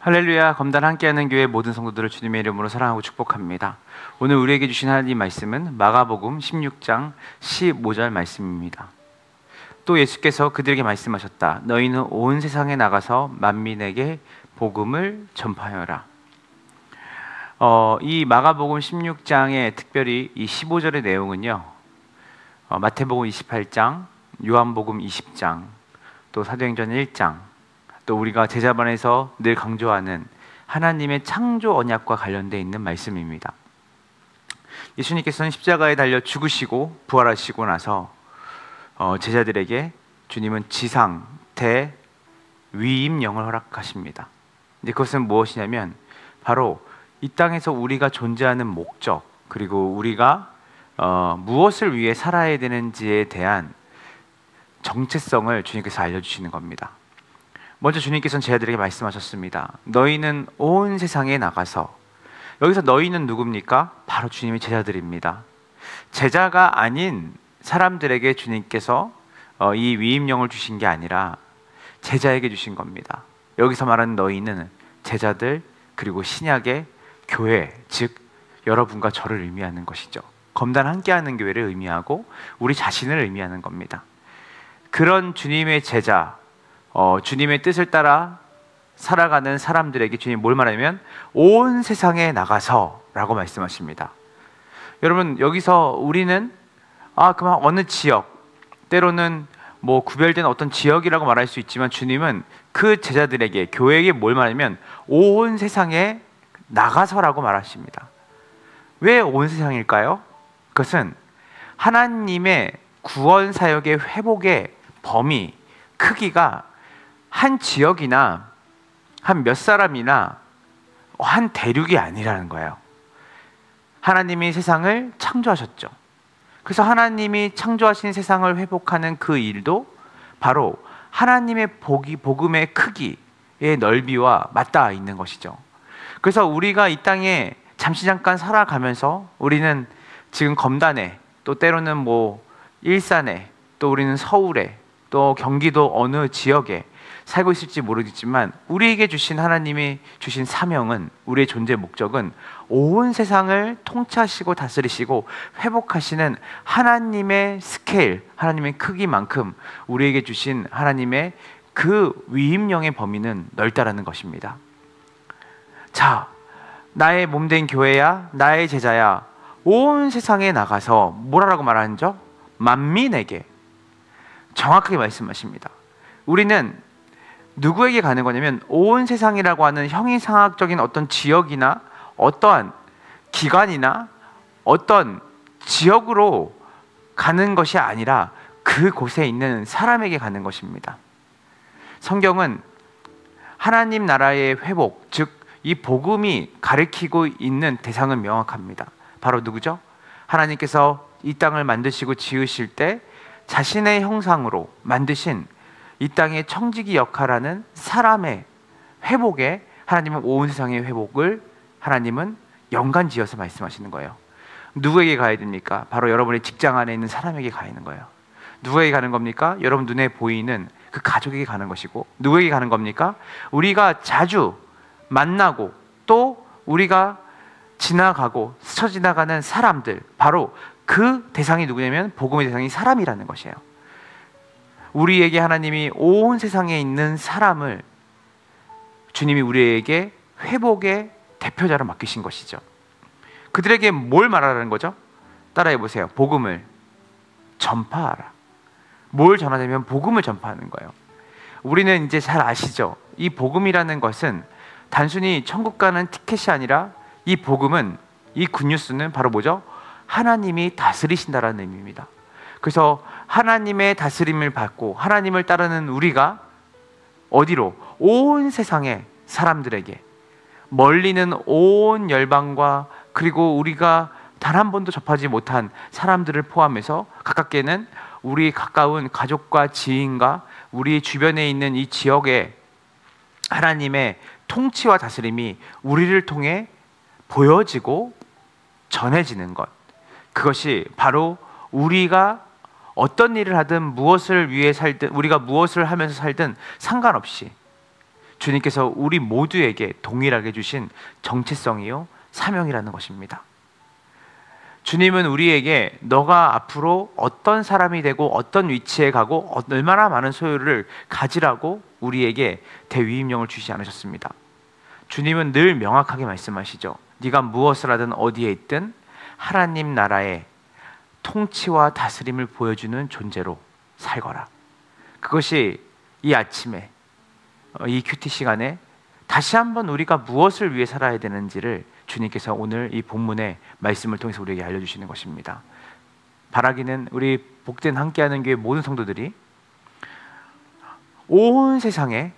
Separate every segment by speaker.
Speaker 1: 할렐루야. 검단 함께하는 교회 모든 성도들을 주님의 이름으로 사랑하고 축복합니다. 오늘 우리에게 주신 하나님 말씀은 마가복음 16장 15절 말씀입니다. 또 예수께서 그들에게 말씀하셨다. 너희는 온 세상에 나가서 만민에게 복음을 전파하여라. 이 마가복음 16장의 특별히 이 15절의 내용은요, 마태복음 28장, 요한복음 20장, 또 사도행전 1장, 또 우리가 제자반에서 늘 강조하는 하나님의 창조 언약과 관련되어 있는 말씀입니다. 예수님께서는 십자가에 달려 죽으시고 부활하시고 나서 제자들에게 주님은 지상, 대, 위임령을 허락하십니다. 근데 그것은 무엇이냐면 바로 이 땅에서 우리가 존재하는 목적, 그리고 우리가 무엇을 위해 살아야 되는지에 대한 정체성을 주님께서 알려주시는 겁니다. 먼저 주님께서는 제자들에게 말씀하셨습니다. 너희는 온 세상에 나가서, 여기서 너희는 누굽니까? 바로 주님의 제자들입니다. 제자가 아닌 사람들에게 주님께서 이 위임령을 주신 게 아니라 제자에게 주신 겁니다. 여기서 말하는 너희는 제자들, 그리고 신약의 교회, 즉 여러분과 저를 의미하는 것이죠. 검단 함께하는 교회를 의미하고 우리 자신을 의미하는 겁니다. 그런 주님의 제자, 주님의 뜻을 따라 살아가는 사람들에게 주님이 뭘 말하냐면 온 세상에 나가서 라고 말씀하십니다. 여러분, 여기서 우리는 그만 어느 지역, 때로는 뭐 구별된 어떤 지역이라고 말할 수 있지만 주님은 그 제자들에게, 교회에게 뭘 말하냐면 온 세상에 나가서라고 말하십니다. 왜 온 세상일까요? 그것은 하나님의 구원 사역의 회복의 범위, 크기가 한 지역이나 한 몇 사람이나 한 대륙이 아니라는 거예요. 하나님이 세상을 창조하셨죠. 그래서 하나님이 창조하신 세상을 회복하는 그 일도 바로 하나님의 복음의 크기의 넓이와 맞닿아 있는 것이죠. 그래서 우리가 이 땅에 잠시 잠깐 살아가면서 우리는 지금 검단에, 또 때로는 뭐 일산에, 또 우리는 서울에, 또 경기도 어느 지역에 살고 있을지 모르겠지만 우리에게 주신 하나님이 주신 사명은, 우리의 존재 목적은 온 세상을 통치하시고 다스리시고 회복하시는 하나님의 스케일, 하나님의 크기만큼 우리에게 주신 하나님의 그 위임령의 범위는 넓다라는 것입니다. 자, 나의 몸된 교회야, 나의 제자야, 온 세상에 나가서 뭐라고 말하는죠? 만민에게, 정확하게 말씀하십니다. 우리는 누구에게 가는 거냐면 온 세상이라고 하는 형이상학적인 어떤 지역이나 어떠한 기관이나 어떤 지역으로 가는 것이 아니라 그곳에 있는 사람에게 가는 것입니다. 성경은 하나님 나라의 회복, 즉 이 복음이 가리키고 있는 대상은 명확합니다. 바로 누구죠? 하나님께서 이 땅을 만드시고 지으실 때 자신의 형상으로 만드신 이 땅의 청지기 역할하는 사람의 회복에, 하나님은 온 세상의 회복을 하나님은 연관지어서 말씀하시는 거예요. 누구에게 가야 됩니까? 바로 여러분의 직장 안에 있는 사람에게 가야 하는 거예요. 누구에게 가는 겁니까? 여러분 눈에 보이는 그 가족에게 가는 것이고, 누구에게 가는 겁니까? 우리가 자주 만나고 또 우리가 지나가고 스쳐 지나가는 사람들, 바로 그 대상이 누구냐면 복음의 대상이 사람이라는 것이에요. 우리에게 하나님이 온 세상에 있는 사람을 주님이 우리에게 회복의 대표자로 맡기신 것이죠. 그들에게 뭘 말하라는 거죠? 따라해 보세요. 복음을 전파하라. 뭘 전하냐면 복음을 전파하는 거예요. 우리는 이제 잘 아시죠? 이 복음이라는 것은 단순히 천국 가는 티켓이 아니라 이 복음은, 이 굿뉴스는 바로 뭐죠? 하나님이 다스리신다라는 의미입니다. 그래서 하나님의 다스림을 받고 하나님을 따르는 우리가 어디로? 온 세상의 사람들에게, 멀리는 온 열방과, 그리고 우리가 단 한 번도 접하지 못한 사람들을 포함해서 가깝게는 우리 가까운 가족과 지인과 우리 주변에 있는 이 지역에 하나님의 통치와 다스림이 우리를 통해 보여지고 전해지는 것, 그것이 바로 우리가 어떤 일을 하든 무엇을 위해 살든, 우리가 무엇을 하면서 살든 상관없이 주님께서 우리 모두에게 동일하게 주신 정체성이요 사명이라는 것입니다. 주님은 우리에게 너가 앞으로 어떤 사람이 되고 어떤 위치에 가고 얼마나 많은 소유를 가지라고 우리에게 대위임령을 주시지 않으셨습니다. 주님은 늘 명확하게 말씀하시죠. 네가 무엇을 하든 어디에 있든 하나님 나라의 통치와 다스림을 보여주는 존재로 살거라. 그것이 이 아침에 이 큐티 시간에 다시 한번 우리가 무엇을 위해 살아야 되는지를 주님께서 오늘 이 본문의 말씀을 통해서 우리에게 알려주시는 것입니다. 바라기는 우리 복된 함께하는 교회 모든 성도들이 온 세상에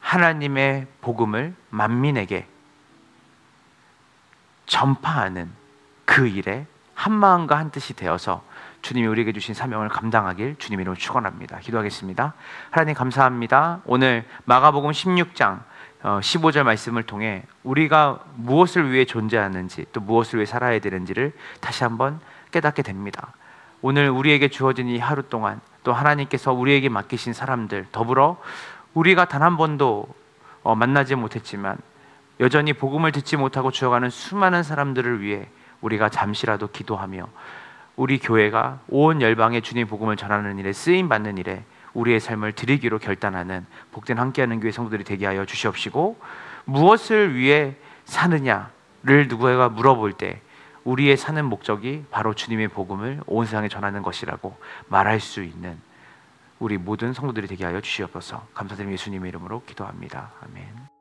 Speaker 1: 하나님의 복음을 만민에게 전파하는 그 일에 한마음과 한뜻이 되어서 주님이 우리에게 주신 사명을 감당하길 주님 이름으로 축원합니다. 기도하겠습니다. 하나님 감사합니다. 오늘 마가복음 16장 15절 말씀을 통해 우리가 무엇을 위해 존재하는지 또 무엇을 위해 살아야 되는지를 다시 한번 깨닫게 됩니다. 오늘 우리에게 주어진 이 하루 동안 또 하나님께서 우리에게 맡기신 사람들 더불어 우리가 단 한 번도 만나지 못했지만 여전히 복음을 듣지 못하고 죽어가는 수많은 사람들을 위해 우리가 잠시라도 기도하며 우리 교회가 온 열방에 주님 복음을 전하는 일에 쓰임받는 일에 우리의 삶을 드리기로 결단하는 복된 함께하는 교회 성도들이 되게 하여 주시옵시고, 무엇을 위해 사느냐를 누구가 물어볼 때 우리의 사는 목적이 바로 주님의 복음을 온 세상에 전하는 것이라고 말할 수 있는 우리 모든 성도들이 되게 하여 주시옵소서. 감사드리며 예수님의 이름으로 기도합니다. 아멘.